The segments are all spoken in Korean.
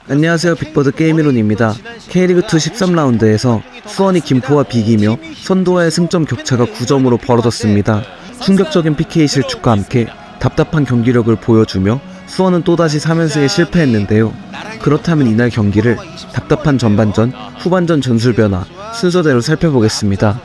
안녕하세요. 빅버드 게임이론입니다. K리그2 13라운드에서 수원이 김포와 비기며 선두와의 승점 격차가 9점으로 벌어졌습니다. 충격적인 PK 실축과 함께 답답한 경기력을 보여주며 수원은 또다시 3연승에 실패했는데요. 그렇다면 이날 경기를 답답한 전반전, 후반전 전술 변화 순서대로 살펴보겠습니다.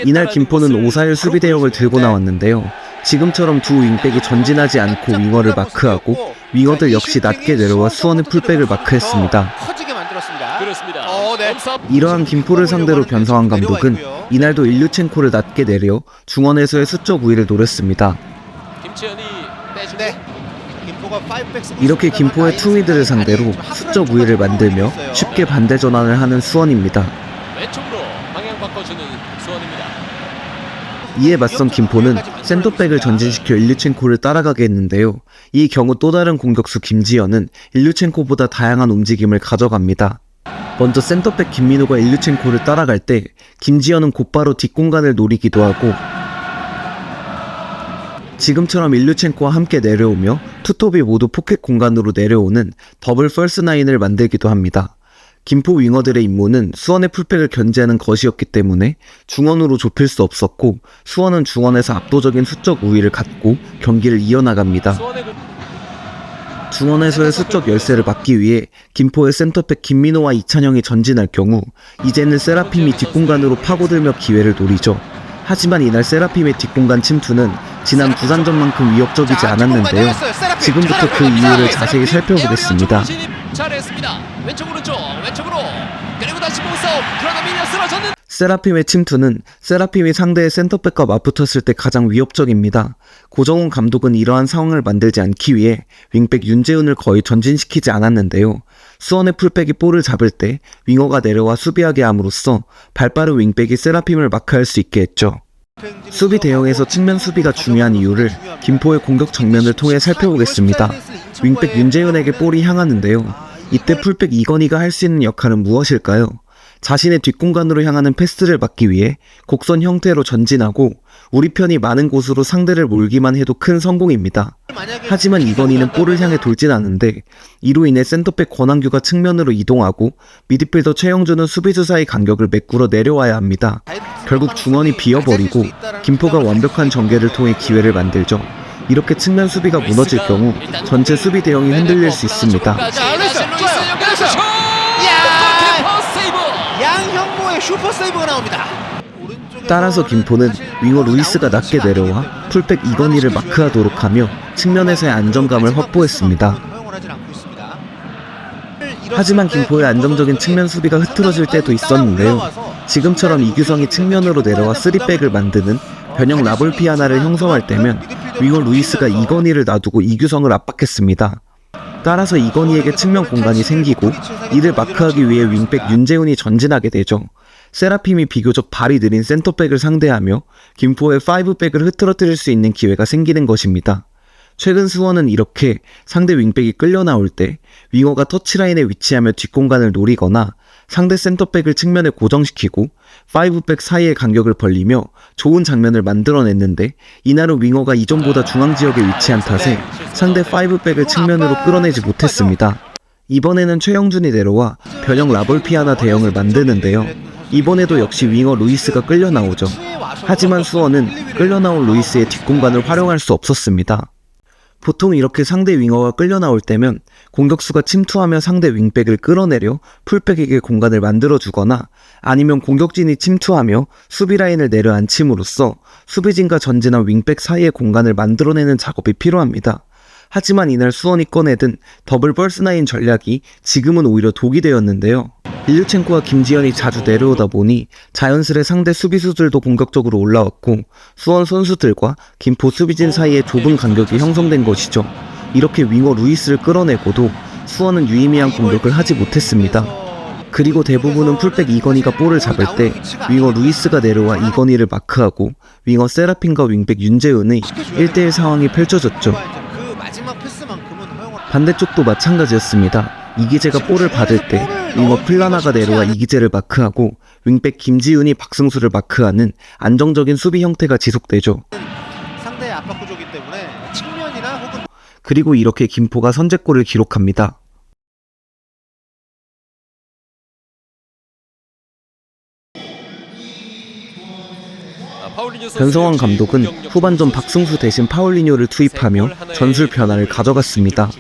이날 김포는 5-4-1 수비 대역을 들고 나왔는데요. 지금처럼 두 윙백이 전진하지 않고 윙어를 마크하고 윙어들 역시 낮게 내려와 수원의 풀백을 마크했습니다. 이러한 김포를 상대로 변성환 감독은 이날도 일류첸코를 낮게 내려 중원에서의 수적 우위를 노렸습니다. 이렇게 김포의 투미드를 상대로 수적 우위를 만들며 쉽게 반대 전환을 하는 수원입니다. 이에 맞선 김포는 센터백을 전진시켜 일류첸코를 따라가게 했는데요. 이 경우 또 다른 공격수 김지현은 일류첸코보다 다양한 움직임을 가져갑니다. 먼저 센터백 김민호가 일류첸코를 따라갈 때 김지현은 곧바로 뒷공간을 노리기도 하고 지금처럼 일류첸코와 함께 내려오며 투톱이 모두 포켓 공간으로 내려오는 더블 펄스 나인을 만들기도 합니다. 김포 윙어들의 임무는 수원의 풀백을 견제하는 것이었기 때문에 중원으로 좁힐 수 없었고 수원은 중원에서 압도적인 수적 우위를 갖고 경기를 이어나갑니다. 중원에서의 수적 열세를 막기 위해 김포의 센터백 김민호와 이찬영이 전진할 경우 이제는 세라핌이 뒷공간으로 파고들며 기회를 노리죠. 하지만 이날 세라핌의 뒷공간 침투는 지난 부산전만큼 위협적이지 않았는데요. 지금부터 그 이유를 자세히 살펴보겠습니다. 세라핌의 침투는 세라핌이 상대의 센터백과 맞붙었을 때 가장 위협적입니다. 고정훈 감독은 이러한 상황을 만들지 않기 위해 윙백 윤재훈을 거의 전진시키지 않았는데요. 수원의 풀백이 볼을 잡을 때 윙어가 내려와 수비하게 함으로써 발빠른 윙백이 세라핌을 마크할 수 있게 했죠. 수비 대형에서 측면 수비가 중요한 이유를 김포의 공격 정면을 통해 살펴보겠습니다. 윙백 윤재훈에게 볼이 향하는데요. 이때 풀백 이건희가 할 수 있는 역할은 무엇일까요? 자신의 뒷공간으로 향하는 패스를 막기 위해 곡선 형태로 전진하고 우리 편이 많은 곳으로 상대를 몰기만 해도 큰 성공입니다. 하지만 이건희는 볼을 향해 돌진 않는데 이로 인해 센터백 권한규가 측면으로 이동하고 미드필더 최영준은 수비수 사이 간격을 메꾸러 내려와야 합니다. 결국 중원이 비어버리고 김포가 완벽한 전개를 통해 기회를 만들죠. 이렇게 측면 수비가 무너질 경우 전체 수비 대형이 흔들릴 수 있습니다. 양형모의 슈퍼 세이브가 나옵니다. 따라서 김포는 윙어 루이스가 낮게 내려와 풀백 이건희를 마크하도록 하며 측면에서의 안정감을 확보했습니다. 하지만 김포의 안정적인 측면 수비가 흐트러질 때도 있었는데요. 지금처럼 이규성이 측면으로 내려와 3백을 만드는 변형 라볼피아나를 형성할 때면 윙어 루이스가 이건희를 놔두고 이규성을 압박했습니다. 따라서 이건희에게 측면 공간이 생기고 이를 마크하기 위해 윙백 윤재훈이 전진하게 되죠. 세라핌이 비교적 발이 느린 센터백을 상대하며 김포의 5백을 흐트러뜨릴 수 있는 기회가 생기는 것입니다. 최근 수원은 이렇게 상대 윙백이 끌려 나올 때 윙어가 터치라인에 위치하며 뒷공간을 노리거나 상대 센터백을 측면에 고정시키고 5백 사이의 간격을 벌리며 좋은 장면을 만들어냈는데 이날은 윙어가 이전보다 중앙지역에 위치한 탓에 상대 5백을 측면으로 끌어내지 못했습니다. 이번에는 최영준이 내려와 변형 라볼피아나 대형을 만드는데요. 이번에도 역시 윙어 루이스가 끌려 나오죠. 하지만 수원은 끌려 나온 루이스의 뒷공간을 활용할 수 없었습니다. 보통 이렇게 상대 윙어가 끌려 나올 때면 공격수가 침투하며 상대 윙백을 끌어내려 풀백에게 공간을 만들어주거나 아니면 공격진이 침투하며 수비 라인을 내려앉힘으로써 수비진과 전진한 윙백 사이의 공간을 만들어내는 작업이 필요합니다. 하지만 이날 수원이 꺼내든 더블 펄스 나인 전략이 지금은 오히려 독이 되었는데요. 일류첸코와 김지현이 자주 내려오다 보니 자연스레 상대 수비수들도 공격적으로 올라왔고 수원 선수들과 김포 수비진 사이에 좁은 간격이 형성된 것이죠. 이렇게 윙어 루이스를 끌어내고도 수원은 유의미한 공격을 하지 못했습니다. 그리고 대부분은 풀백 이건희가 볼을 잡을 때 윙어 루이스가 내려와 이건희를 마크하고 윙어 세라핌과 윙백 윤재훈의 1대1 상황이 펼쳐졌죠. 반대쪽도 마찬가지였습니다. 이기재가 볼을 받을 때 윙어 플라나가 내려와 이기재를 마크하고 윙백 김지훈이 박승수를 마크하는 안정적인 수비 형태가 지속되죠. 상대의 압박 구조이기 때문에 측면이나 그리고 이렇게 김포가 선제골을 기록합니다. 변성환 감독은 후반전 박승수 대신 파울리뇨를 투입하며 전술 변화를 가져갔습니다.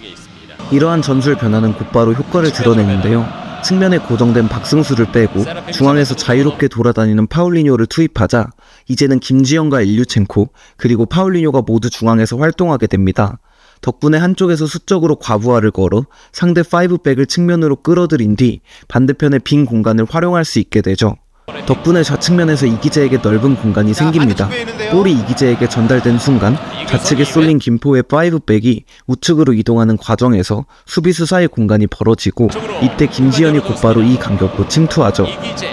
이러한 전술 변화는 곧바로 효과를 드러내는데요. 측면에 고정된 박승수를 빼고 중앙에서 자유롭게 돌아다니는 파울리뇨를 투입하자 이제는 김지현과 일류첸코 그리고 파울리뇨가 모두 중앙에서 활동하게 됩니다. 덕분에 한쪽에서 수적으로 과부하를 걸어 상대 5백을 측면으로 끌어들인 뒤 반대편의 빈 공간을 활용할 수 있게 되죠. 덕분에 좌측면에서 이기재에게 넓은 공간이 생깁니다. 볼이 이기재에게 전달된 순간 좌측에 쏠린 김포의 5백이 우측으로 이동하는 과정에서 수비수 사이 공간이 벌어지고 이때 김지현이 곧바로 이 간격으로 침투하죠.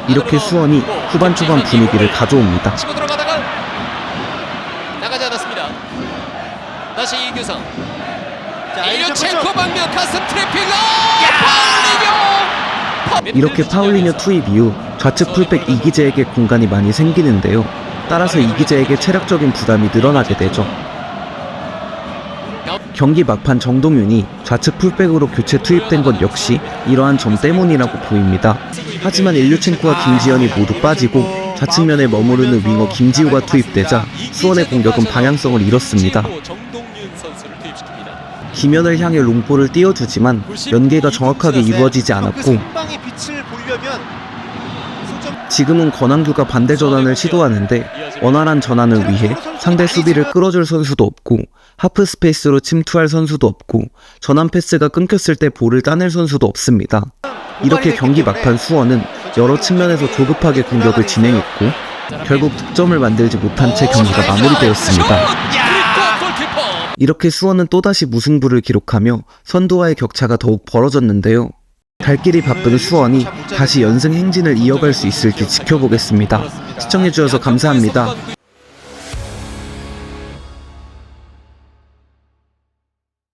이렇게 수원이 후반 초반 분위기를 가져옵니다. 치고 들어가다가 나가지 않았습니다. 다시 이규성. 일류첸코 방면 가슴 트래핑. 파울리뇨. 이렇게 파울리뇨 투입 이후 좌측 풀백 이기재에게 공간이 많이 생기는데요. 따라서 이기재에게 체력적인 부담이 늘어나게 되죠. 경기 막판 정동윤이 좌측 풀백으로 교체 투입된 것 역시 이러한 점 때문이라고 보입니다. 하지만 일류첸코와 김지현이 모두 빠지고 좌측면에 머무르는 윙어 김지우가 투입되자 수원의 공격은 방향성을 잃었습니다. 김현을 향해 롱볼을 띄워주지만 연계가 정확하게 이루어지지 않았고 지금은 권한규가 반대 전환을 시도하는데 원활한 전환을 위해 상대 수비를 끌어줄 선수도 없고 하프 스페이스로 침투할 선수도 없고 전환 패스가 끊겼을 때 볼을 따낼 선수도 없습니다. 이렇게 경기 막판 수원은 여러 측면에서 조급하게 공격을 진행했고 결국 득점을 만들지 못한 채 경기가 마무리되었습니다. 이렇게 수원은 또다시 무승부를 기록하며 선두와의 격차가 더욱 벌어졌는데요. 갈 길이 바쁜 수원이 다시 연승 행진을 이어갈 수 있을지 지켜보겠습니다. 시청해주셔서 감사합니다.